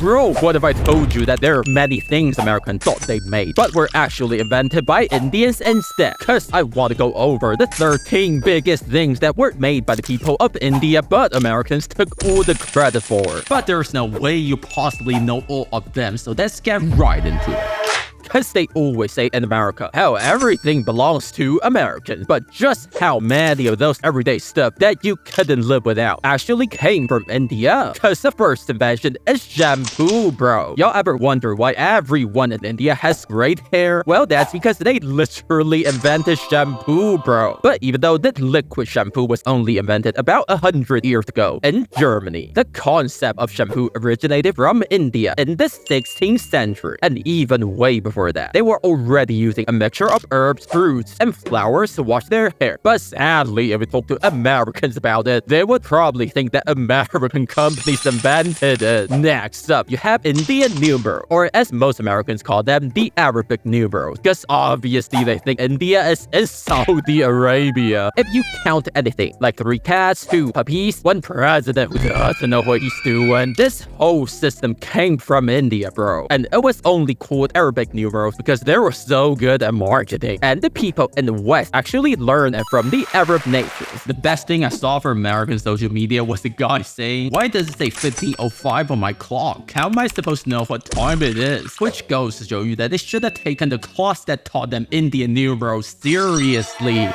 Bro, what if I told you that there are many things Americans thought they made, but were actually invented by Indians instead? Cause I want to go over the 13 biggest things that were made by the people of India, but Americans took all the credit for. But there's no way you possibly know all of them, so let's get right into it. Cause they always say in America how everything belongs to Americans, but just how many of those everyday stuff that you couldn't live without actually came from India? Cause the first invention is shampoo, bro. Y'all ever wonder why everyone in India has great hair? Well, that's because they literally invented shampoo, bro. But even though the liquid shampoo was only invented about 100 years ago in Germany, the concept of shampoo originated from India in the 16th century, and even way before that, they were already using a mixture of herbs, fruits, and flowers to wash their hair. But sadly, if we talk to Americans about it, they would probably think that American companies invented it. Next up, you have Indian numeral, or as most Americans call them, the Arabic numerals, because obviously they think India is in Saudi Arabia. If you count anything, like 3 cats, 2 puppies, 1 president who doesn't know what he's doing, this whole system came from India, bro. And it was only called Arabic numerals because they were so good at marketing, and the people in the West actually learned it from the Arab nations. The best thing I saw for American social media was the guy saying, "Why does it say 15:05 on my clock? How am I supposed to know what time it is?" Which goes to show you that they should have taken the class that taught them Indian numerals seriously.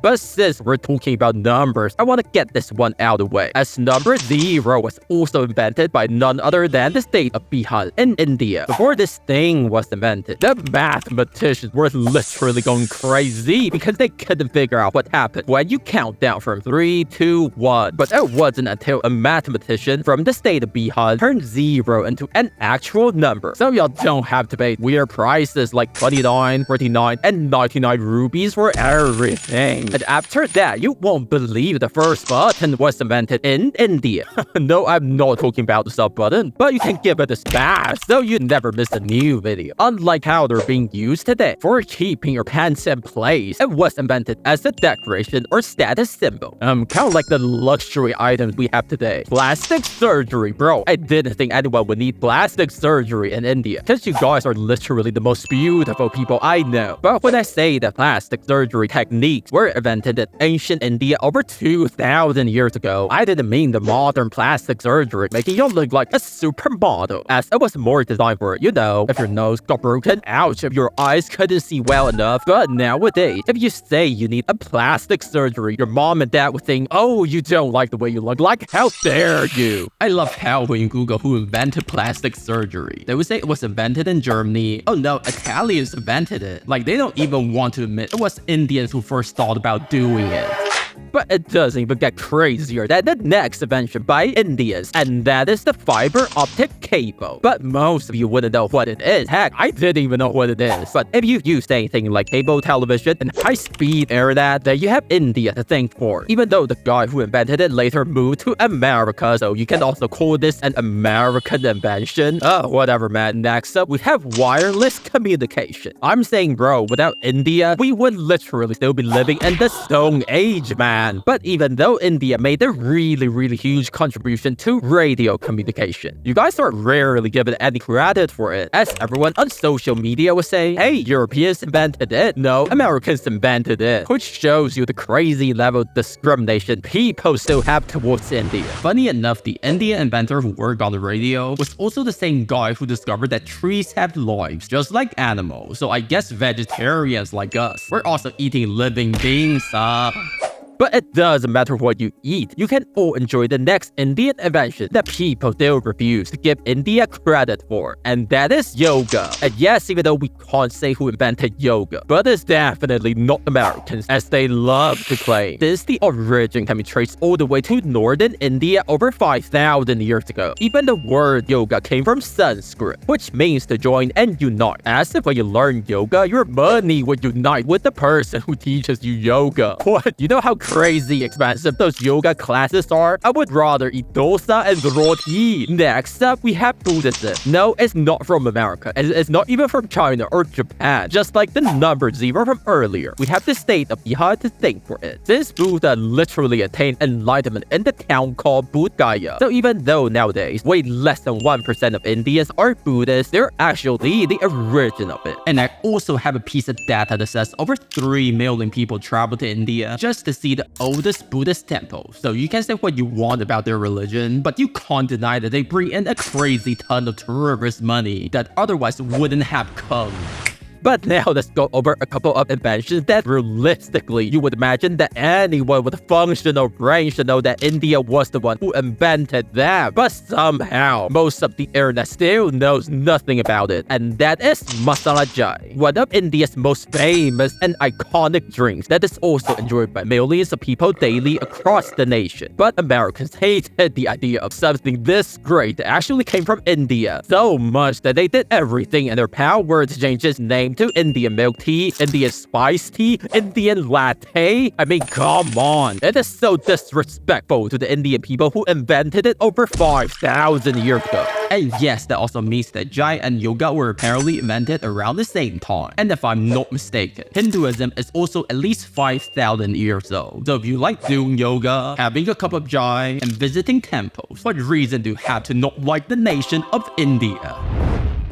But since we're talking about numbers, I want to get this one out of the way, as number 0 was also invented by none other than the state of Bihar in India. Before this thing was invented, the mathematicians were literally going crazy because they couldn't figure out what happened when you count down from 3, 2, 1. But it wasn't until a mathematician from the state of Bihar turned 0 into an actual number, so y'all don't have to pay weird prices like 29, 49, and 99 rupees for everything. And after that, you won't believe the first button was invented in India. No, I'm not talking about the sub button, but you can give it a smash so you never miss a new video. Unlike how they're being used today for keeping your pants in place, it was invented as a decoration or status symbol. Kind of like the luxury items we have today. Plastic surgery, bro. I didn't think anyone would need plastic surgery in India, because you guys are literally the most beautiful people I know. But when I say that plastic surgery techniques were invented in ancient India over 2,000 years ago, I didn't mean the modern plastic surgery making you look like a supermodel, as it was more designed for, you know, if your nose got broken, ouch, if your eyes couldn't see well enough. But nowadays, if you say you need a plastic surgery, your mom and dad would think, "Oh, you don't like the way you look, like how dare you." I love how when you Google who invented plastic surgery, they would say it was invented in Germany. Oh no, Italians invented it. Like, they don't even want to admit it was Indians who first thought about doing it. But it doesn't even get crazier than the next invention by Indians, and that is the fiber optic cable. But most of you wouldn't know what it is. Heck, I didn't even know what it is. But if you used anything like cable television and high-speed internet, then you have India to thank for. Even though the guy who invented it later moved to America, so you can also call this an American invention. Oh, whatever, man. Next up, we have wireless communication. I'm saying, bro, without India, we would literally still be living in the Stone Age, man. But even though India made a really huge contribution to radio communication, you guys are rarely given any credit for it, as everyone on social media will say, "Hey, Europeans invented it." No, Americans invented it, which shows you the crazy level of discrimination people still have towards India. Funny enough, the Indian inventor who worked on the radio was also the same guy who discovered that trees have lives, just like animals. So I guess vegetarians like us, we're also eating living beings, But it doesn't matter what you eat, you can all enjoy the next Indian invention that people still refuse to give India credit for, and that is yoga. And yes, even though we can't say who invented yoga, but it's definitely not Americans, as they love to claim. Since the origin can be traced all the way to northern India over 5,000 years ago. Even the word yoga came from Sanskrit, which means to join and unite, as if when you learn yoga, your money would unite with the person who teaches you yoga. What? You know how crazy expensive those yoga classes are, I would rather eat dosa and roti. Next up, we have Buddhism. No, it's not from America, and it's not even from China or Japan. Just like the number 0 from earlier, we have the state of Bihar to thank for it. Since Buddha literally attained enlightenment in the town called Bodh Gaya. So even though nowadays way less than 1% of Indians are Buddhists, they're actually the origin of it. And I also have a piece of data that says over 3 million people travel to India just to see the oldest Buddhist temple. So you can say what you want about their religion, but you can't deny that they bring in a crazy ton of tourist money that otherwise wouldn't have come. But now let's go over a couple of inventions that realistically you would imagine that anyone with a functional brain should know that India was the one who invented them. But somehow, most of the internet still knows nothing about it. And that is masala chai, one of India's most famous and iconic drinks that is also enjoyed by millions of people daily across the nation. But Americans hated the idea of something this great that actually came from India so much that they did everything in their power to change its name to Indian milk tea, Indian spice tea, Indian latte. I mean, come on. It is so disrespectful to the Indian people who invented it over 5,000 years ago. And yes, that also means that chai and yoga were apparently invented around the same time. And if I'm not mistaken, Hinduism is also at least 5,000 years old. So if you like doing yoga, having a cup of chai, and visiting temples, what reason do you have to not like the nation of India?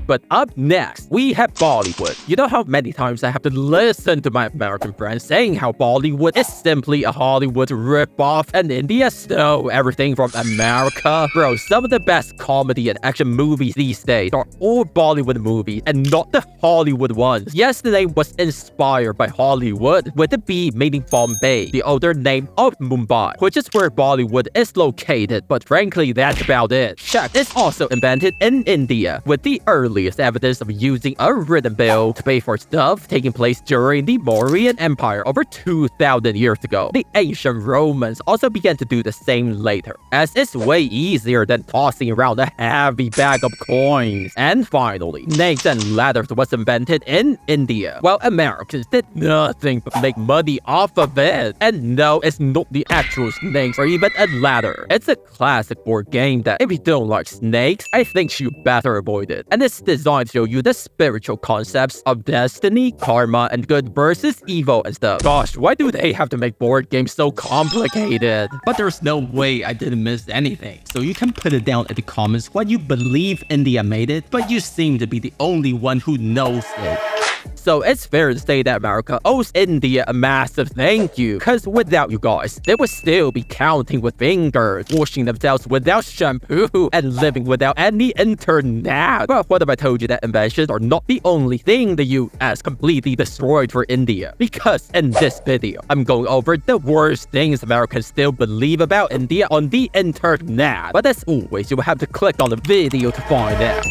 But up next, we have Bollywood. You know how many times I have to listen to my American friends saying how Bollywood is simply a Hollywood ripoff and India stole everything from America? Bro, some of the best comedy and action movies these days are all Bollywood movies and not the Hollywood ones. Yesterday was inspired by Hollywood, with the B meaning Bombay, the older name of Mumbai, which is where Bollywood is located, but frankly, that's about it. Check is also invented in India, with the earliest evidence of using a written bill to pay for stuff taking place during the Mauryan Empire over 2,000 years ago. The ancient Romans also began to do the same later, as it's way easier than tossing around a heavy bag of coins. And finally, snakes and ladders was invented in India, while Americans did nothing but make money off of it. And no, it's not the actual snakes or even a ladder. It's a classic board game that if you don't like snakes, I think you better avoid it. And it's designed to show you the spiritual concepts of destiny, karma, and good versus evil and stuff. Gosh, why do they have to make board games so complicated? But there's no way I didn't miss anything. So you can put it down in the comments what you believe India made it, but you seem to be the only one who knows it. So it's fair to say that America owes India a massive thank you, cause without you guys, they would still be counting with fingers, washing themselves without shampoo, and living without any internet. But what if I told you that inventions are not the only thing the US completely destroyed for India? Because in this video, I'm going over the worst things Americans still believe about India on the internet. But as always, you will have to click on the video to find out.